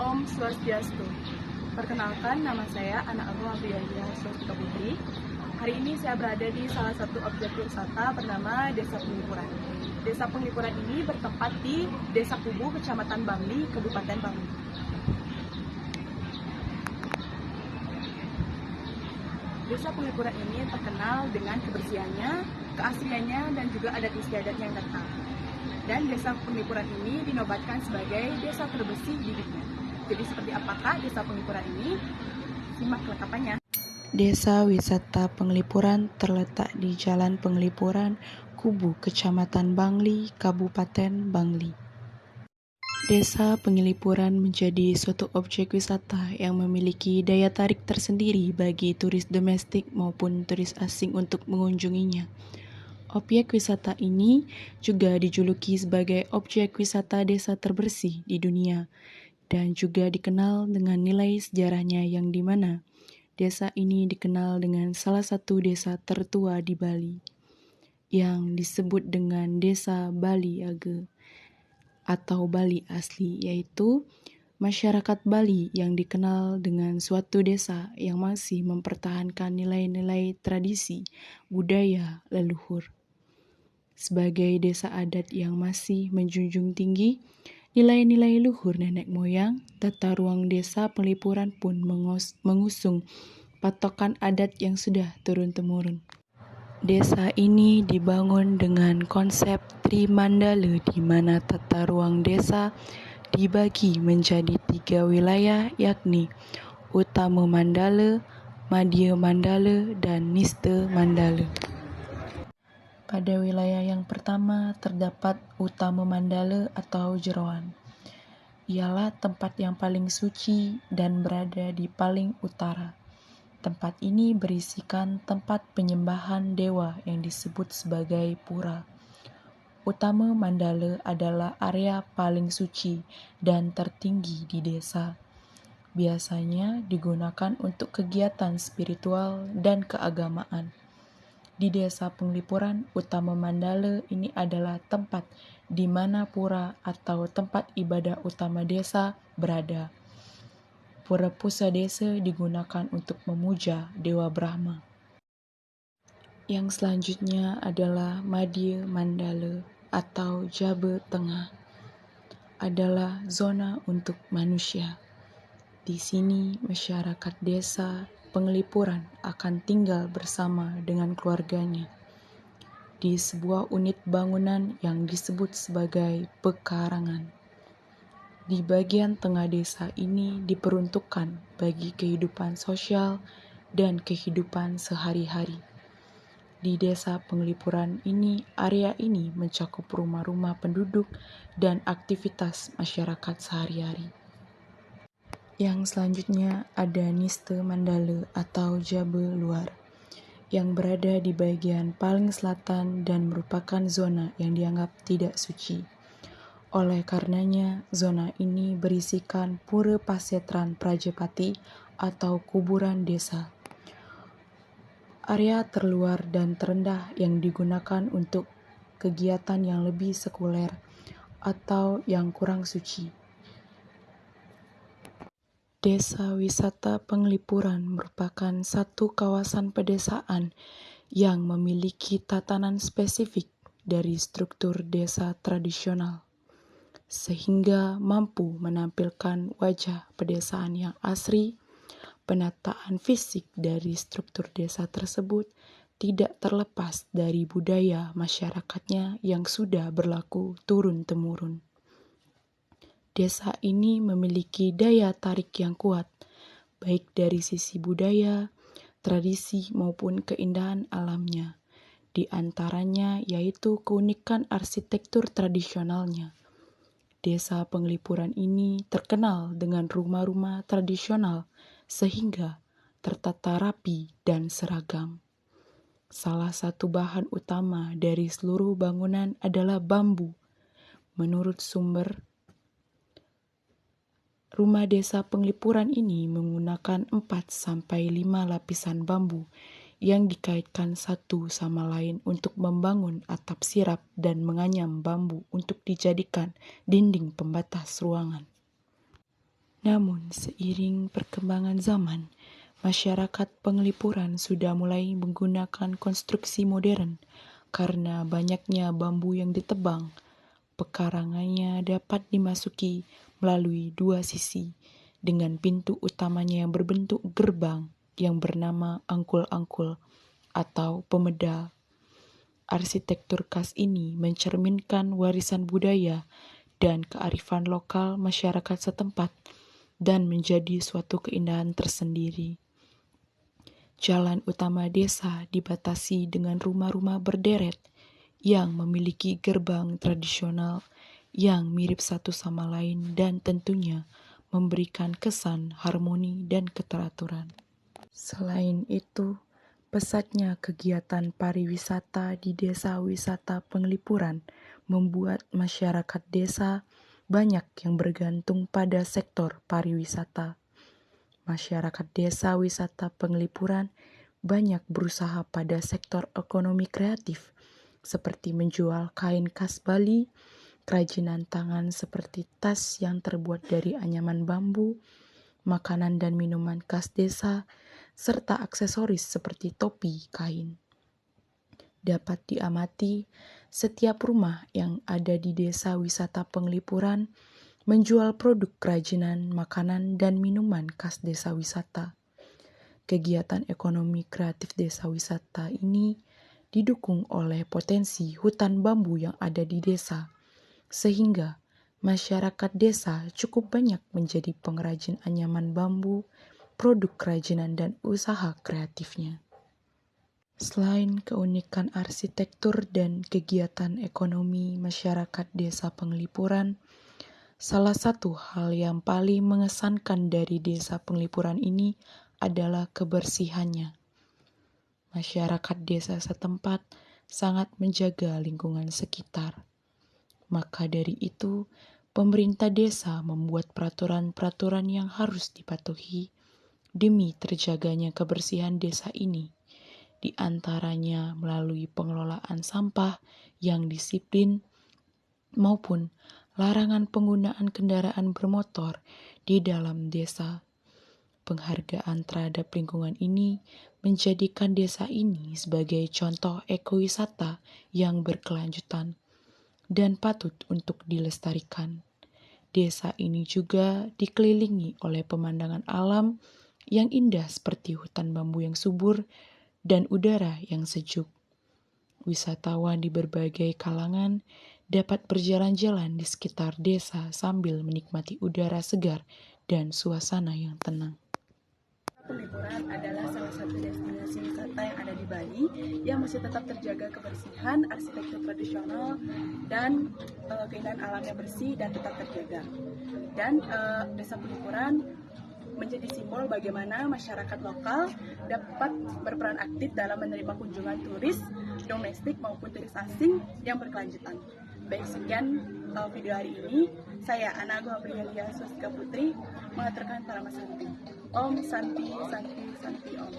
Om Swastiastu. Perkenalkan, nama saya Ana Agung Aprilia Swastika Putri. Hari ini saya berada di salah satu objek wisata bernama Desa Penglipuran. Desa Penglipuran ini bertempat di Desa Kubu, Kecamatan Bangli, Kabupaten Bangli. Desa Penglipuran ini terkenal dengan kebersihannya, keasliannya, dan juga adat istiadatnya yang kental. Dan Desa Penglipuran ini dinobatkan sebagai desa terbersih di dunia. Jadi seperti apakah Desa Penglipuran ini? Simak kelengkapannya. Desa Wisata Penglipuran terletak di Jalan Penglipuran, Kubu, Kecamatan Bangli, Kabupaten Bangli. Desa Penglipuran menjadi suatu objek wisata yang memiliki daya tarik tersendiri bagi turis domestik maupun turis asing untuk mengunjunginya. Objek wisata ini juga dijuluki sebagai objek wisata desa terbersih di dunia dan juga dikenal dengan nilai sejarahnya yang dimana desa ini dikenal dengan salah satu desa tertua di Bali yang disebut dengan Desa Bali Age atau Bali asli, yaitu masyarakat Bali yang dikenal dengan suatu desa yang masih mempertahankan nilai-nilai tradisi budaya leluhur. Sebagai desa adat yang masih menjunjung tinggi nilai-nilai luhur nenek moyang, tata ruang Desa Penglipuran pun mengusung patokan adat yang sudah turun-temurun. Desa ini dibangun dengan konsep Trimandala di mana tata ruang desa dibagi menjadi 3 wilayah yakni Utama Mandala, Madya Mandala, dan Nista Mandala. Pada wilayah yang pertama terdapat Utama Mandala atau Jeroan. Ialah tempat yang paling suci dan berada di paling utara. Tempat ini berisikan tempat penyembahan dewa yang disebut sebagai pura. Utama Mandala adalah area paling suci dan tertinggi di desa. Biasanya digunakan untuk kegiatan spiritual dan keagamaan. Di Desa Penglipuran, Utama Mandala ini adalah tempat di mana pura atau tempat ibadah utama desa berada. Pura Pusa desa digunakan untuk memuja Dewa Brahma. Yang selanjutnya adalah Madya Mandala atau Jaba Tengah. Adalah zona untuk manusia. Di sini masyarakat desa Penglipuran akan tinggal bersama dengan keluarganya di sebuah unit bangunan yang disebut sebagai pekarangan. Di bagian tengah desa ini diperuntukkan bagi kehidupan sosial dan kehidupan sehari-hari. Di Desa Penglipuran ini, area ini mencakup rumah-rumah penduduk dan aktivitas masyarakat sehari-hari. Yang selanjutnya ada Nista Mandala atau Jaba Luar, yang berada di bagian paling selatan dan merupakan zona yang dianggap tidak suci. Oleh karenanya, zona ini berisikan Pura Pasetran Prajapati atau kuburan desa. Area terluar dan terendah yang digunakan untuk kegiatan yang lebih sekuler atau yang kurang suci. Desa Wisata Penglipuran merupakan satu kawasan pedesaan yang memiliki tatanan spesifik dari struktur desa tradisional, sehingga mampu menampilkan wajah pedesaan yang asri. Penataan fisik dari struktur desa tersebut tidak terlepas dari budaya masyarakatnya yang sudah berlaku turun-temurun. Desa ini memiliki daya tarik yang kuat, baik dari sisi budaya, tradisi maupun keindahan alamnya. Di antaranya yaitu keunikan arsitektur tradisionalnya. Desa Penglipuran ini terkenal dengan rumah-rumah tradisional sehingga tertata rapi dan seragam. Salah satu bahan utama dari seluruh bangunan adalah bambu. Menurut sumber, rumah Desa Penglipuran ini menggunakan 4-5 lapisan bambu yang dikaitkan satu sama lain untuk membangun atap sirap dan menganyam bambu untuk dijadikan dinding pembatas ruangan. Namun, seiring perkembangan zaman, masyarakat Penglipuran sudah mulai menggunakan konstruksi modern karena banyaknya bambu yang ditebang. Pekarangannya dapat dimasuki melalui dua sisi dengan pintu utamanya yang berbentuk gerbang yang bernama angkul-angkul atau pemedal. Arsitektur khas ini mencerminkan warisan budaya dan kearifan lokal masyarakat setempat dan menjadi suatu keindahan tersendiri. Jalan utama desa dibatasi dengan rumah-rumah berderet yang memiliki gerbang tradisional yang mirip satu sama lain dan tentunya memberikan kesan harmoni dan keteraturan. Selain itu, pesatnya kegiatan pariwisata di desa wisata Penglipuran membuat masyarakat desa banyak yang bergantung pada sektor pariwisata. Masyarakat desa wisata Penglipuran banyak berusaha pada sektor ekonomi kreatif, seperti menjual kain khas Bali, kerajinan tangan seperti tas yang terbuat dari anyaman bambu, makanan dan minuman khas desa, serta aksesoris seperti topi kain. Dapat diamati, setiap rumah yang ada di desa wisata Penglipuran menjual produk kerajinan, makanan, dan minuman khas desa wisata. Kegiatan ekonomi kreatif desa wisata ini didukung oleh potensi hutan bambu yang ada di desa, sehingga masyarakat desa cukup banyak menjadi pengrajin anyaman bambu, produk kerajinan, dan usaha kreatifnya. Selain keunikan arsitektur dan kegiatan ekonomi masyarakat desa Penglipuran, salah satu hal yang paling mengesankan dari desa Penglipuran ini adalah kebersihannya. Masyarakat desa setempat sangat menjaga lingkungan sekitar. Maka dari itu, pemerintah desa membuat peraturan-peraturan yang harus dipatuhi demi terjaganya kebersihan desa ini. Di antaranya melalui pengelolaan sampah yang disiplin maupun larangan penggunaan kendaraan bermotor di dalam desa. Penghargaan terhadap lingkungan ini menjadikan desa ini sebagai contoh ekowisata yang berkelanjutan dan patut untuk dilestarikan. Desa ini juga dikelilingi oleh pemandangan alam yang indah seperti hutan bambu yang subur dan udara yang sejuk. Wisatawan di berbagai kalangan dapat berjalan-jalan di sekitar desa sambil menikmati udara segar dan suasana yang tenang. Penglipuran adalah salah satu destinasi wisata yang ada di Bali yang masih tetap terjaga kebersihan, arsitektur tradisional, dan keindahan alam yang bersih dan tetap terjaga. Dan Desa Penglipuran menjadi simbol bagaimana masyarakat lokal dapat berperan aktif dalam menerima kunjungan turis domestik maupun turis asing yang berkelanjutan. Baik, sekian video hari ini. Saya Ana Agung Aprilia Swastika Putri mengaturkan salam Santi. Om Santi Santi Santi Om.